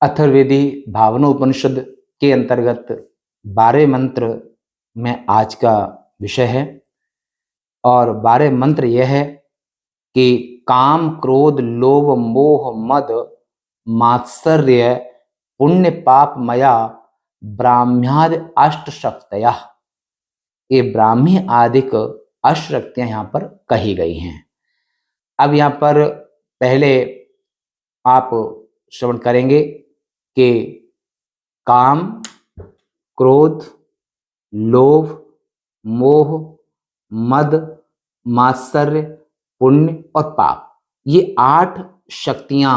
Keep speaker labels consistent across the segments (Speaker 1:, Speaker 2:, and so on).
Speaker 1: अथर्ववेदी भावनोपनिषद के अंतर्गत 12 मंत्र में आज का विषय है। और 12 मंत्र यह है कि काम, क्रोध, लोभ, मोह, मद, मात्सर्य, पुण्य, पाप, मया, ब्राह्म्यादि अष्टशक्तयः। ये ब्राह्मी आदिक अष्टशक्तियां यहाँ पर कही गई हैं। अब यहाँ पर पहले आप श्रवण करेंगे कि काम, क्रोध, लोभ, मोह, मद, मात्सर्य, पुण्य और पाप, ये 8 शक्तियां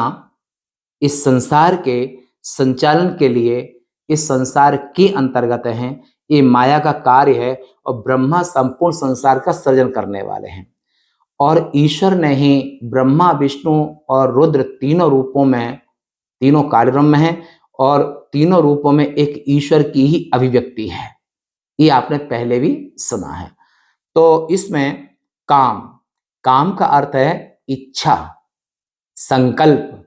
Speaker 1: इस संसार के संचालन के लिए, इस संसार के अंतर्गत हैं। ये माया का कार्य है और ब्रह्मा संपूर्ण संसार का सृजन करने वाले हैं। और ईश्वर ने ही ब्रह्मा, विष्णु और रुद्र तीनों रूपों में, तीनों कार्यक्रम में है और तीनों रूपों में एक ईश्वर की ही अभिव्यक्ति है। ये आपने पहले भी सुना है। तो इसमें काम, काम का अर्थ है इच्छा, संकल्प।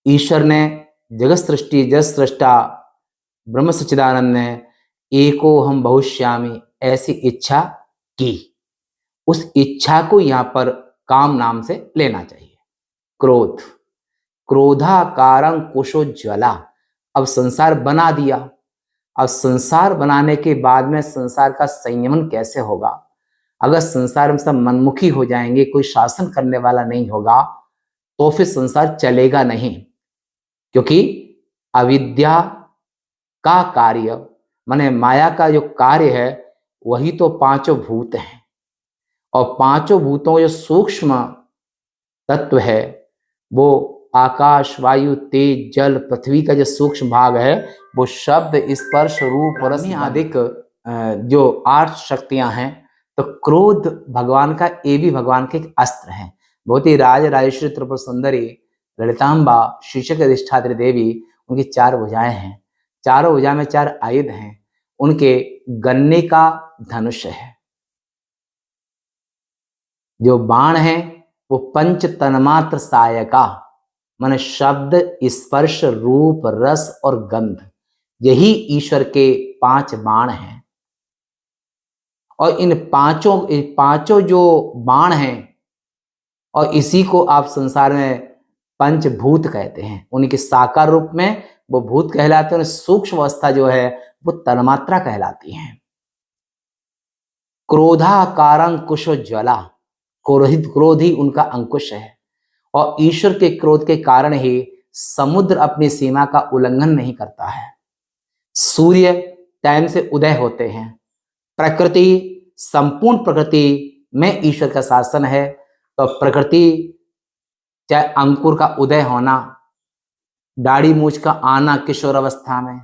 Speaker 1: ईश्वर ने जगत सृष्टि, जगत सृष्टा ब्रह्म सच्चिदानंद ने एको हम बहुश्यामी ऐसी इच्छा की। उस इच्छा को यहाँ पर काम नाम से लेना चाहिए। क्रोध, क्रोधाकारं कुशोज्ज्वला। अब संसार बना दिया। अब संसार बनाने के बाद में संसार का संयमन कैसे होगा? अगर संसार में सब मनमुखी हो जाएंगे, कोई शासन करने वाला नहीं होगा, तो फिर संसार चलेगा नहीं। क्योंकि अविद्या का कार्य, माने माया का जो कार्य है, वही तो 5 भूत हैं। और 5 भूतों जो सूक्ष्म तत्व है, वो आकाश, वायु, तेज, जल, पृथ्वी का जो सूक्ष्म भाग है, वो शब्द, स्पर्श, रूप, रस आदिक जो 8 शक्तियां हैं। तो क्रोध भगवान का, ये भी भगवान के एक अस्त्र है। बहुत ही राज राजेश्वरी त्रिपुर सुंदरी ललितांबा शीर्षक अधिष्ठात्री देवी, उनकी 4 भुजाएं हैं। चारों भुजा में 4 आयुध हैं। उनके गन्ने का धनुष है। जो बाण है वो पंच तन्मात्र सहायका, माने शब्द, स्पर्श, रूप, रस और गंध, यही ईश्वर के 5 बाण हैं। और इन पांचों जो बाण हैं, और इसी को आप संसार में पंचभूत कहते हैं। उनके साकार रूप में वो भूत कहलाते हैं, सूक्ष्म अवस्था जो है वो तन्मात्रा कहलाती है। क्रोधाकारं कुशोज्ज्वला, क्रोध ही उनका अंकुश है। और ईश्वर के क्रोध के कारण ही समुद्र अपनी सीमा का उल्लंघन नहीं करता है। सूर्य टाइम से उदय होते हैं। प्रकृति, संपूर्ण प्रकृति में ईश्वर का शासन है। तो प्रकृति, चाहे अंकुर का उदय होना, दाढ़ी मूछ का आना किशोर अवस्था में,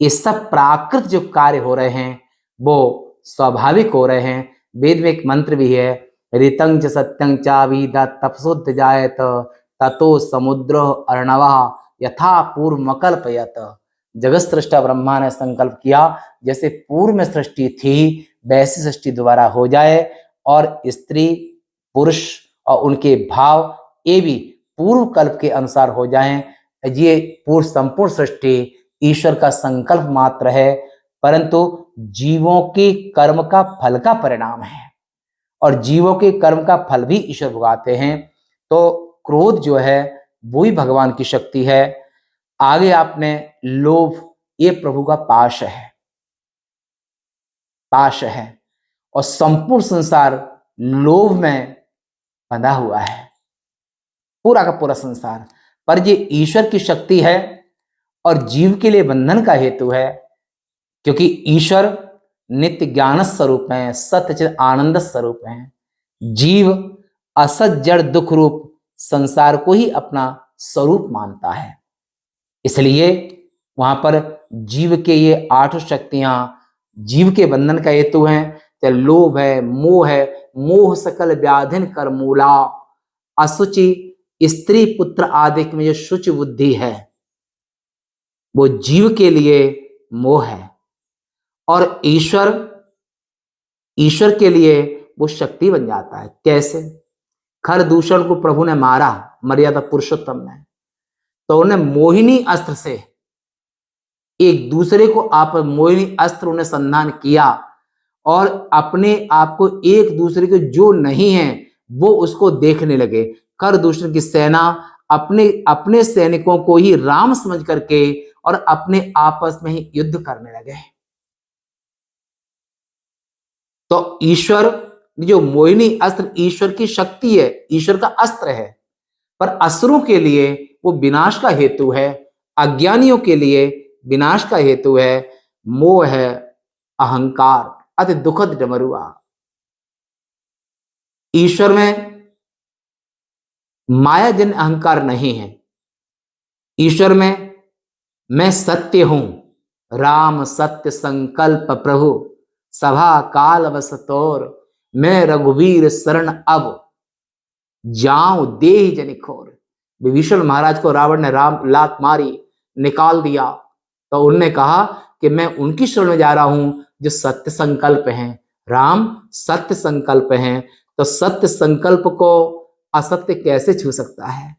Speaker 1: ये सब प्राकृत जो कार्य हो रहे हैं वो स्वाभाविक हो रहे हैं। वेद में एक मंत्र भी है, ऋतं च सत्यं चाभिदा तपसुद्ध जायत ततो समुद्र अर्णवः यथा पूर्व मकल्पयत। जगत सृष्टा ब्रह्मा ने संकल्प किया, जैसे पूर्व में सृष्टि थी वैसी सृष्टि दोबारा हो जाए, और स्त्री, पुरुष और उनके भाव ये भी पूर्व कल्प के अनुसार हो जाएं। ये पूर्व संपूर्ण सृष्टि ईश्वर का संकल्प मात्र है, परंतु जीवों के कर्म का फल का परिणाम है। और जीवों के कर्म का फल भी ईश्वर भुगताते हैं। तो क्रोध जो है वो ही भगवान की शक्ति है। आगे आपने लोभ, ये प्रभु का पाश है, पाश है। और संपूर्ण संसार लोभ में बंधा हुआ है, पूरा का पूरा संसार। पर ये ईश्वर की शक्ति है और जीव के लिए बंधन का हेतु है। क्योंकि ईश्वर नित्य ज्ञान स्वरूप है, सत्यचित आनंद स्वरूप है। जीव असत जड़ दुख रूप संसार को ही अपना स्वरूप मानता है। इसलिए वहां पर जीव के ये 8 शक्तियां जीव के बंधन का हेतु हैं। चाहे लोभ है, मोह है, मोह सकल व्याधिन कर मूला। असुचि स्त्री पुत्र आदि में जो शुचि बुद्धि है, वो जीव के लिए मोह है। और ईश्वर के लिए वो शक्ति बन जाता है। कैसे? खर दूषण को प्रभु ने मारा मर्यादा पुरुषोत्तम में, तो उन्हें मोहिनी अस्त्र से एक दूसरे को आप मोहिनी अस्त्र उन्हें संधान किया और अपने आप को एक दूसरे के जो नहीं है वो उसको देखने लगे। कर दूषण की सेना अपने अपने सैनिकों को ही राम समझ करके और अपने आपस में ही युद्ध करने लगे। तो ईश्वर जो मोहिनी अस्त्र ईश्वर की शक्ति है, ईश्वर का अस्त्र है, पर असुरों के लिए वो विनाश का हेतु है, अज्ञानियों के लिए विनाश का हेतु है। मोह है, अहंकार, अति दुखद डमरुआ। ईश्वर में मायाजन्य अहंकार नहीं है। ईश्वर में मैं सत्य हूं, राम सत्य संकल्प प्रभु, सभा काल वसतोर, मैं रघुवीर शरण अब जाऊं देहि जनिखोर। विभीषण महाराज को रावण ने राम लात मारी, निकाल दिया, तो उन्होंने कहा कि मैं उनकी शरण में जा रहा हूं जो सत्य संकल्प हैं। राम सत्य संकल्प हैं, तो सत्य संकल्प को असत्य कैसे छू सकता है?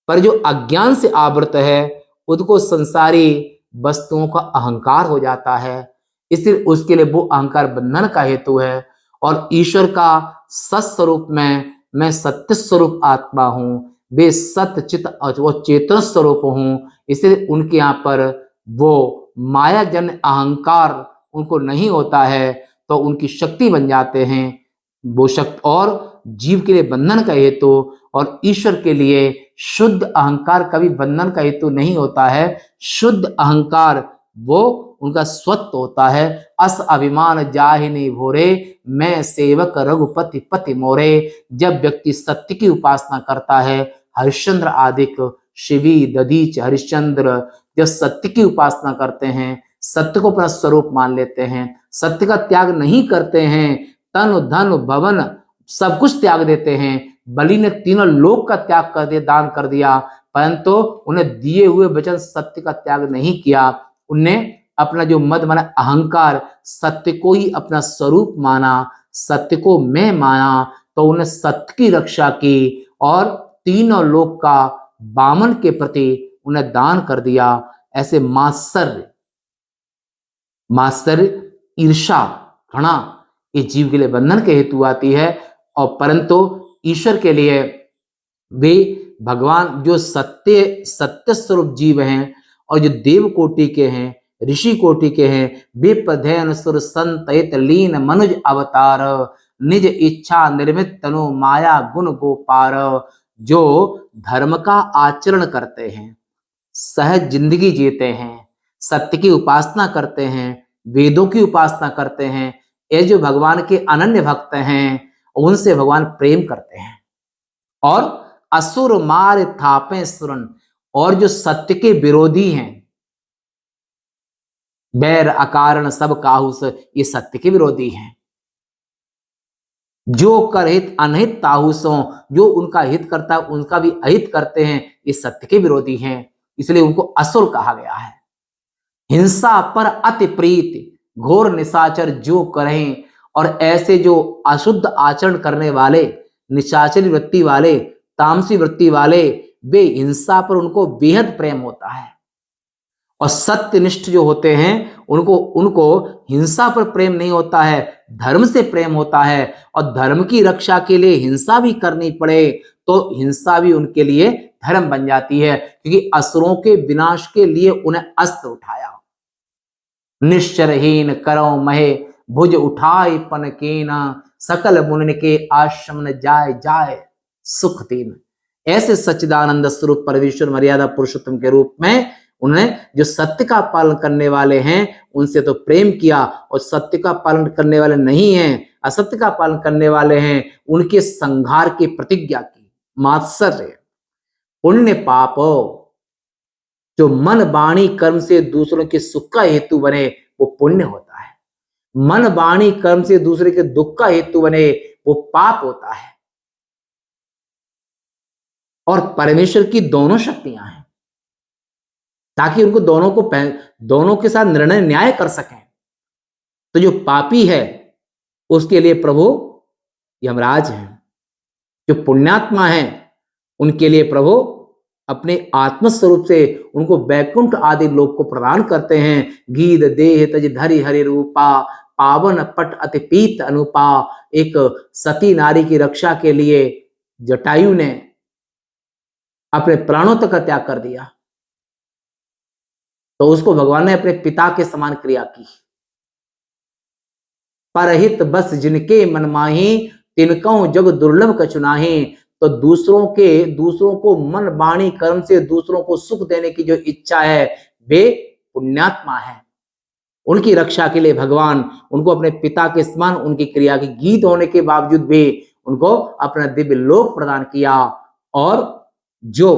Speaker 1: पर जो अज्ञान से आवृत है उसको संसारी वस्तुओं का अहंकार हो जाता है, इसलिए उसके लिए वो अहंकार बंधन का हेतु है। और ईश्वर का सत्स्वरूप में मैं सत्य स्वरूप आत्मा हूं, वे सत्य चित वो चेतन स्वरूप हूं, इसलिए उनके यहाँ पर वो मायाजन्य अहंकार उनको नहीं होता है, तो उनकी शक्ति बन जाते हैं वो शक्ति। और जीव के लिए बंधन का हेतु और ईश्वर के लिए शुद्ध अहंकार कभी बंधन का हेतु नहीं होता है। शुद्ध अहंकार वो उनका स्वत्व होता है। अस अभिमान जाहिनी भोरे, मैं सेवक रघुपति पति मोरे। जब व्यक्ति सत्य की उपासना करता है, हरिश्चंद्र आदिक शिवी दधीच हरिश्चंद्र जब सत्य की उपासना करते हैं, सत्य को अपना स्वरूप मान लेते हैं, सत्य का त्याग नहीं करते हैं, तन धन भवन सब कुछ त्याग देते हैं। बलि ने तीनों लोक का त्याग कर दिया, दान कर दिया, परंतु उन्हें दिए हुए वचन सत्य का त्याग नहीं किया। उनने अपना जो मद माना अहंकार, सत्य को ही अपना स्वरूप माना, सत्य को मैं माना, तो उन्हें सत्य की रक्षा की और तीनों लोक का बामन के प्रति उन्हें दान कर दिया। ऐसे मात्सर्य, ईर्षा, घृणा ये जीव के लिए बंधन के हेतु आती है। और परंतु ईश्वर के लिए वे भगवान जो सत्य स्वरूप जीव हैं और जो देव कोटि के हैं, ऋषि कोटि के हैं, वे पधैन सुर संतहित लीन मनुज अवतार, निज इच्छा निर्मित तनु माया गुण गोपार। जो धर्म का आचरण करते हैं, सहज जिंदगी जीते हैं, सत्य की उपासना करते हैं, वेदों की उपासना करते हैं, ये जो भगवान के अनन्य भक्त हैं, उनसे भगवान प्रेम करते हैं। और असुर मार थापे सुरन, और जो सत्य के विरोधी हैं, बैर अकारण सब काहुस, ये सत्य के विरोधी हैं। जो कर हित अनहित ताहुसों, जो उनका हित करता है उनका भी अहित करते हैं, ये सत्य के विरोधी हैं, इसलिए उनको असुर कहा गया है। हिंसा पर अति प्रीत, घोर निशाचर जो करें, और ऐसे जो अशुद्ध आचरण करने वाले, निशाचरी वृत्ति वाले, तामसी वृत्ति वाले, वे हिंसा पर उनको बेहद प्रेम होता है। और सत्यनिष्ठ जो होते हैं उनको हिंसा पर प्रेम नहीं होता है, धर्म से प्रेम होता है। और धर्म की रक्षा के लिए हिंसा भी करनी पड़े तो हिंसा भी उनके लिए धर्म बन जाती है, क्योंकि असुरों के विनाश के लिए उन्हें अस्त्र उठाया। निश्चरहीन करो महे, भुज उठाए पन केना, सकल मुनि के आश्रम न जाए जाए सुख तीन। ऐसे सच्चिदानंद स्वरूप परमेश्वर मर्यादा पुरुषोत्तम के रूप में उन्होंने जो सत्य का पालन करने वाले हैं उनसे तो प्रेम किया, और सत्य का पालन करने वाले नहीं हैं, असत्य का पालन करने वाले हैं, उनके संहार की प्रतिज्ञा की। मात्सर्य, पुण्य पाप, जो मन वाणी कर्म से दूसरों के सुख का हेतु बने वो पुण्य होता है, मन वाणी कर्म से दूसरे के दुख का हेतु बने वो पाप होता है। और परमेश्वर की दोनों शक्तियां हैं, ताकि उनको दोनों के साथ निर्णय न्याय कर सकें। तो जो पापी है उसके लिए प्रभु यमराज हैं, जो पुण्यात्मा है उनके लिए प्रभु अपने आत्म स्वरूप से उनको वैकुंठ आदि लोक को प्रदान करते हैं। गीत देह तज धरि हरि रूपा, पावन पट अति पीत अनुपा। एक सती नारी की रक्षा के लिए जटायु ने अपने प्राणों तक का त्याग कर दिया, तो उसको भगवान ने अपने पिता के समान क्रिया की। परहित बस जिनके मन माही, तिनकौ जग दुर्लभ कछु नाहि। तो दूसरों को मन वाणी कर्म से दूसरों को सुख देने की जो इच्छा है, वे पुण्यात्मा है। उनकी रक्षा के लिए भगवान उनको अपने पिता के समान उनकी क्रिया की, गीत होने के बावजूद भी उनको अपना दिव्य लोक प्रदान किया। और जो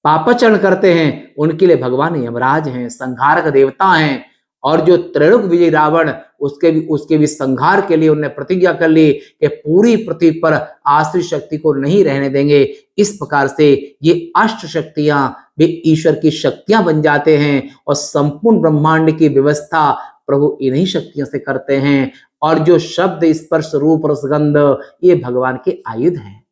Speaker 1: पापाचरण करते हैं उनके लिए भगवान यमराज हैं, संहारक देवता हैं। और जो त्रैलोक विजयी रावण, उसके भी संहार के लिए उन्होंने प्रतिज्ञा कर ली कि पूरी पृथ्वी पर आश्रित शक्ति को नहीं रहने देंगे। इस प्रकार से ये अष्ट शक्तियां वे ईश्वर की शक्तियां बन जाते हैं और संपूर्ण ब्रह्मांड की व्यवस्था प्रभु इन्हीं शक्तियों से करते हैं। और जो शब्द स्पर्श रूप रसगंध, ये भगवान के आयुध हैं,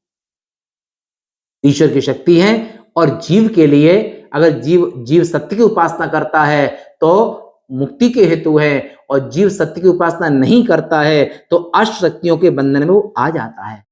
Speaker 1: ईश्वर की शक्ति है। और जीव के लिए, अगर जीव सत्य की उपासना करता है तो मुक्ति के हेतु है, और जीव सत्य की उपासना नहीं करता है तो अष्ट शक्तियों के बंधन में वो आ जाता है।